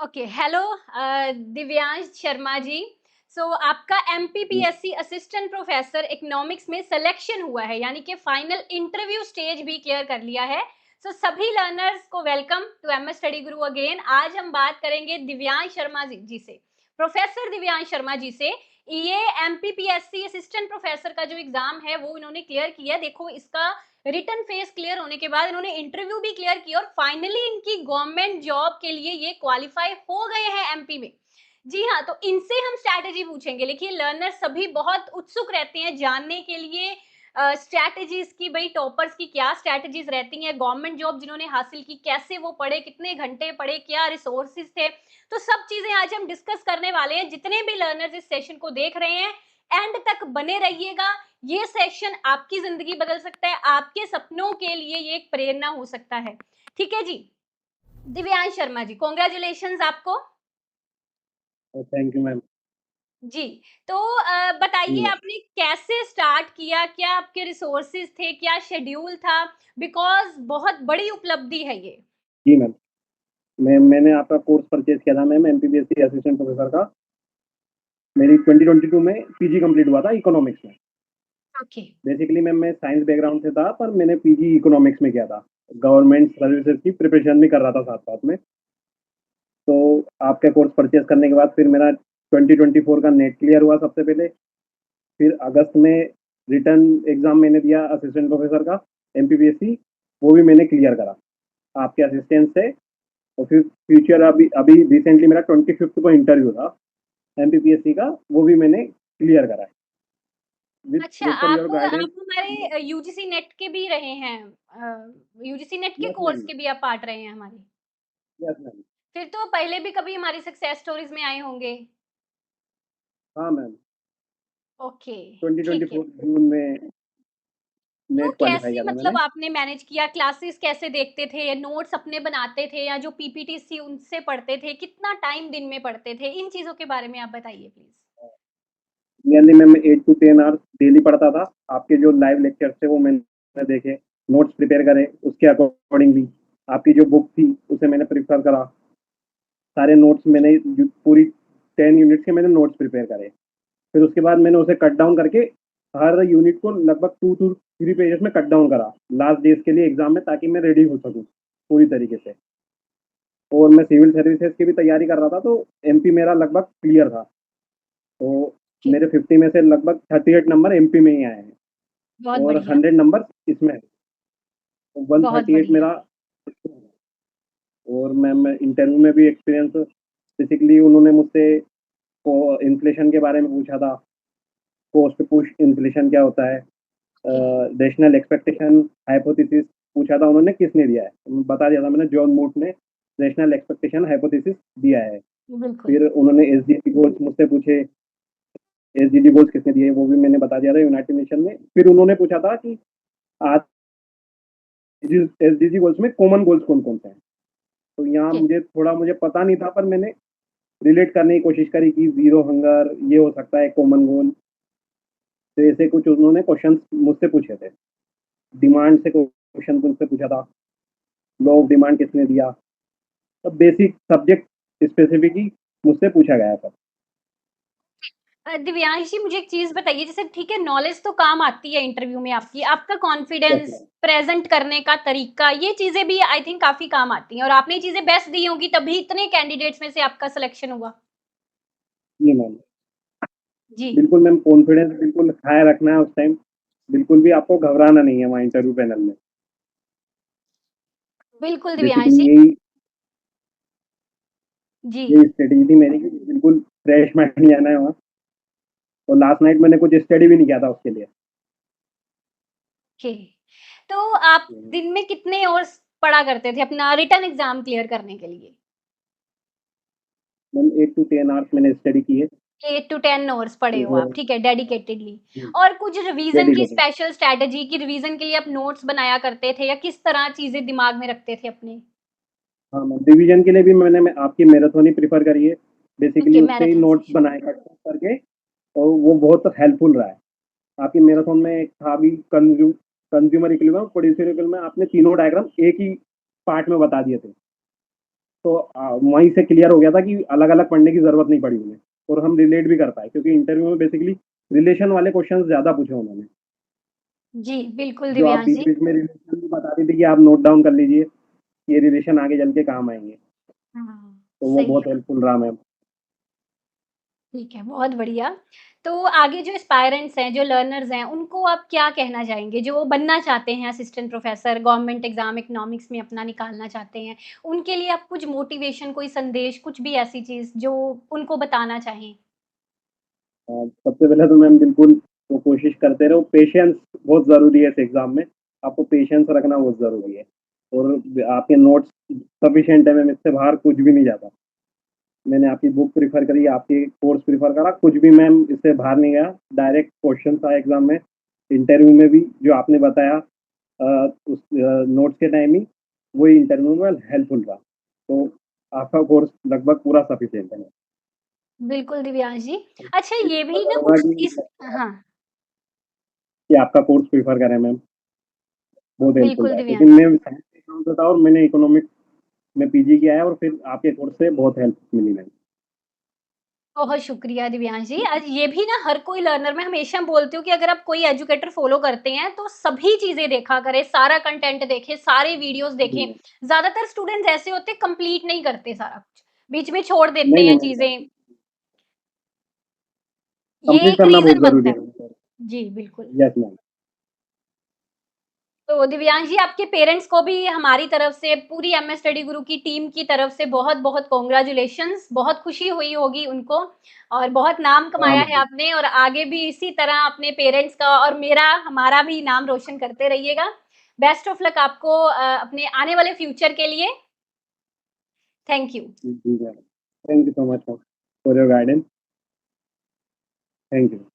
Okay, hello Divyansh Sharma जी। आपका जी, MPPSC assistant professor economics में selection हुआ है, यानी कि फाइनल इंटरव्यू स्टेज भी क्लियर कर लिया है। सभी लर्नर्स को welcome to MS study Guru again. आज हम बात करेंगे दिव्यांश शर्मा जी से, प्रोफेसर दिव्यांश शर्मा जी से। ये एमपीपीएससी असिस्टेंट प्रोफेसर का जो एग्जाम है वो इन्होंने क्लियर किया। देखो, इसका रिटन फेस क्लियर होने के बाद इन्होंने इंटरव्यू भी क्लियर किया और फाइनली इनकी गवर्नमेंट जॉब के लिए ये क्वालिफाई हो गए हैं एमपी में। जी हाँ, तो इनसे हम स्ट्रैटेजी पूछेंगे। देखिए, लर्नर सभी बहुत उत्सुक रहते हैं जानने के लिए स्ट्रैटेजीज की, भाई टॉपर्स की क्या स्ट्रैटेजीज रहती हैं, गवर्नमेंट जॉब जिन्होंने हासिल की कैसे वो पढ़े, कितने घंटे पढ़े, क्या रिसोर्सेज थे। तो सब चीजें आज हम डिस्कस करने वाले हैं। जितने भी लर्नर्स इस सेशन को देख रहे हैं, एंड तक बने रहिएगा। ये सेशन आपकी जिंदगी बदल सकता है, आपके सपनों के लिए ये एक प्रेरणा हो सकता है। ठीक है जी। दिव्यांश शर्मा जी, कॉन्ग्रेचुलेशन आपको। Thank you ma'am. जी, तो जी बताइए मैम। आपने कैसे स्टार्ट किया, क्या आपके रिसोर्सेज थे, क्या शेड्यूल था? बिकॉज बहुत बड़ी उपलब्धि है ये। जी मैम, मैंने आपका कोर्स परचेज़ किया था मैम एमपीपीएससी असिस्टेंट प्रोफेसर का। मेरी 2022 में पीजी कंप्लीट हुआ था इकोनॉमिक्स में। ओके। बेसिकली मैम मैं साइंस बैकग्राउंड से था, पर मैंने पीजी इकोनॉमिक्स में किया था। गवर्नमेंट सर्विसेज की प्रिपरेशन भी कर रहा था साथ-साथ में। तो आपका कोर्स परचेज़ करने के बाद फिर मेरा 2024 का नेट क्लियर हुआ सबसे पहले। फिर अगस्त में रिटन एग्ज़ाम मैंने दिया असिस्टेंट प्रोफेसर का एमपीपीएससी, वो भी मैंने क्लियर करा आपके असिस्टेंस से। और फिर फ्यूचर अभी अभी रिसेंटली मेरा 25th को इंटरव्यू था एमपीपीएससी का, वो भी मैंने क्लियर करा है विद अच्छा, प्रॉपर योर आप गाइडेंस। हमारे यूजीसी नेट के भी रहे हैं, यूजीसी नेट के यस कोर्स मैम। के भी आप पार्ट रहे हैं हमारे। Yes ma'am. फिर तो पहले भी कभी हमारी सक्सेस स्टोरीज में आए होंगे। हाँ मैम। ओके, ठीक है। 2024 जून में तो नेट क्वालिफाई कैसे किया था मतलब मैंने। आपने मैनेज किया? क्लासेस कैसे देखते थे? नोट्स अपने बनाते थे या जो पीपीटीज़ थी उनसे पढ़ते थे? कितना टाइम दिन में पढ़ते थे? इन चीज़ों के बारे में आप बताइए प्लीज़। नियरली मैम मैं 8 टू 10 आवर्स डेली पढ़ता था। आपके जो लाइव लेक्चर्स थे वो मैंने देखे, नोट्स प्रिपेयर करे उसके अकॉर्डिंगली। आपकी जो बुक थी उसे मैंने प्रेफ़र करा। सारे नोट्स मैंने जो पूरी 10 यूनिट्स के मैंने नोट्स प्रिपेयर करे। फिर उसके बाद मैंने उसे कट डाउन करके हर यूनिट को लगभग 2 टू 3 पेजेस में कट डाउन करा लास्ट डेज़ के लिए एग्ज़ाम में, ताकि मैं रेडी हो सकूँ पूरी तरीके से। और मैं सिविल सर्विसेज़ की भी तैयारी कर रहा था, तो एमपी मेरा लगभग क्लियर था। तो ओके, मेरे 50 में से लगभग 38 नंबर एमपी में ही आए हैं बहुत और बढ़िया, 100 नंबर इसमें है। तो बहुत 138 बढ़िया। मेरा। और मैम इंटरव्यू में भी एक्सपीरियंस, बेसिकली उन्होंने मुझसे को इन्फ्लेशन के बारे में पूछा था। कॉस्ट पुश इन्फ्लेशन क्या होता है? ओके, रेशनल एक्सपेक्टेशन हाइपोथेसिस पूछा था उन्होंने, किसने दिया है? बता दिया था मैंने, जॉन मूट ने रेशनल एक्सपेक्टेशन हाइपोथेसिस दिया है। बिल्कुल। फिर उन्होंने एसडीजी गोल्स मुझसे पूछे, एसडीजी गोल्स किसने दिए? वो भी मैंने बता दिया था यूनाइटेड नेशन ने। फिर उन्होंने पूछा था कि आज एसडीजी गोल्स में कॉमन गोल्स कौन-कौन से हैं? तो यहाँ ओके, मुझे पता नहीं था, पर मैंने रिलेट करने की कोशिश करी कि ज़ीरो हंगर ये हो सकता है कॉमन गोल। तो ऐसे कुछ उन्होंने क्वेश्चन्स मुझसे पूछे थे। डिमांड से क्वेश्चन मुझसे पूछा था, लॉ ऑफ डिमांड किसने दिया? सब बेसिक सब्जेक्ट स्पेसिफिक ही मुझसे पूछा गया था। दिव्यांश जी, मुझे एक चीज़ बताइए, जैसे ठीक है, नॉलेज तो काम आती है इंटरव्यू में आपकी, आपका यस कॉन्फिडेंस, मैम। प्रेज़ेंट करने का तरीका, ये चीज़ें भी आई थिंक काफ़ी काम आती हैं और आपने ये चीज़ें बेस्ट दी होंगी तभी इतने कैंडिडेट्स में से आपका सिलेक्शन हुआ। जी मैम। जी, बिल्कुल मैम, कॉन्फिडेंस बिल्कुल हाई रखना है उस टाइम। बिल्कुल भी आपको घबराना नहीं है वहाँ इंटरव्यू पैनल में। बिल्कुल दिव्यांश बेसिकली जी। यही जी। यही स्ट्रेटेजी थी मेरी कि बिल्कुल फ्रेश माइंड नहीं आना है वहाँ। और लास्ट नाइट मैंने कुछ स्टडी भी नहीं किया था उसके लिए। ओके। तो आप दिन में कितने आवर्स पढ़ा करते थे अपना रिटन एग्ज़ाम क्लियर करने के लिए? मैम 8 टू 10 आवर्स मैंने स्टडी की है। 8 टू 10 आवर्स पढ़े हो आप, और ठीक है, डेडिकेटेडली। हुँ, और कुछ रिवीज़न की डेडिकेटेड। स्पेशल स्ट्रैटेजी कि रिवीज़न के लिए आप नोट्स बनाया करते थे या किस तरह चीज़ें दिमाग में रखते थे अपने? हाँ मैम, रिवीजन के लिए भी मैं आपकी मैराथन ही प्रेफ़र करी है। बेसिकली ओके, उससे ही मैराथन नोट्स सेशन। बनाए कट करके, और वो बहुत हेल्पफुल रहा है। आपकी मैराथन में एक था भी कंज्यूमर इक्विलिब्रियम, प्रोड्यूसर इक्विलिब्रियम में आपने तीनों डायग्राम एक ही पार्ट में बता दिए थे। तो वहीं से क्लियर हो गया था कि अलग-अलग पढ़ने की ज़रूरत नहीं पड़ी उन्हें और हम रिलेट भी कर पाए क्योंकि इंटरव्यू में बेसिकली रिलेशन वाले क्वेश्चन्स ज़्यादा पूछे उन्होंने। जी, बिल्कुल जो आप दिव्यांश जी। बीच-बीच में रिलेशन भी बता रही थी कि आप नोट डाउन कर लीजिए, ये रिलेशन आगे चल के काम आएँगे। हाँ, तो वो सही बहुत है। हेल्पफुल रहा मैम। ठीक है, बहुत बढ़िया। तो आगे जो एस्पायरेंट्स हैं, जो लर्नर्स हैं, उनको आप क्या कहना चाहेंगे? जो बनना चाहते हैं assistant professor, government exam economics में अपना निकालना चाहते हैं, उनके लिए आप कुछ मोटिवेशन, कोई संदेश, कुछ भी ऐसी चीज़ जो उनको बताना चाहें? सबसे पहले तो मैम बिल्कुल वो कोशिश करते रहो, पेशेंस बहुत ज़रूरी है इस एग्ज़ाम में, आपको पेशेंस रखना बहुत ज़रूरी है और आपके नोट्स सफिशिएंट है मैम, इससे बाहर कुछ भी नहीं जाता। मैंने आपकी बुक प्रेफ़र करी, आपकी कोर्स प्रेफ़र करा, कुछ भी मैम इससे बाहर नहीं गया, डायरेक्ट क्वेश्चन्स आए एग्ज़ाम में, इंटरव्यू में भी जो आपने बताया उस नोट्स के टाइम ही, वही इंटरव्यू में हेल्पफुल रहा। तो आपका कोर्स लगभग पूरा सफिशिएंट है। बिल्कुल दिव्यांश जी। अच्छा ये भी पता ना लगा कुछ कि इस हाँ, कि आपका कोर्स प्रेफ़र करें मैम, बहुत हेल्पफुल बिल्कुल रहा है। क्योंकि दिव्यांश मैं जी। साइंस बैकग्राउंड से था और मैंने इकोनॉमिक्स में पीजी किया है और फिर आपके कोर्स से बहुत हेल्प मिली मैम। बहुत शुक्रिया दिव्यांश जी। आज ये भी ना हर कोई लर्नर मैं हमेशा बोलती हूँ कि अगर आप कोई एजुकेटर फ़ॉलो करते हैं, तो सभी चीज़ें देखा करें, सारा कंटेंट देखें, सारे वीडियोज़ जी देखें। मैम। ज़्यादातर स्टूडेंट्स ऐसे होते हैं कंप्लीट नहीं करते सारा कुछ, बीच में छोड़ देते नहीं, नहीं हैं मैम, चीज़ें, ये कंप्लीट एक करना बहुत रीज़न ज़रूरी बनता है है। मैम। जी, बिल्कुल। Yes ma'am. तो दिव्यांश जी आपके पेरेंट्स को भी हमारी तरफ से पूरी एमएस स्टडी गुरु की टीम की तरफ से बहुत-बहुत कांग्रेचुलेशंस बहुत खुशी हुई होगी उनको और बहुत नाम हाँ कमाया है मैम। आपने और आगे भी इसी तरह अपने पेरेंट्स का और मेरा हमारा भी नाम रोशन करते रहिएगा। बेस्ट ऑफ लक आपको अपने आने वाले फ्यूचर के लिए। Thank you. जी ma'am. Thank you so much ma'am for your guidance. Thank you.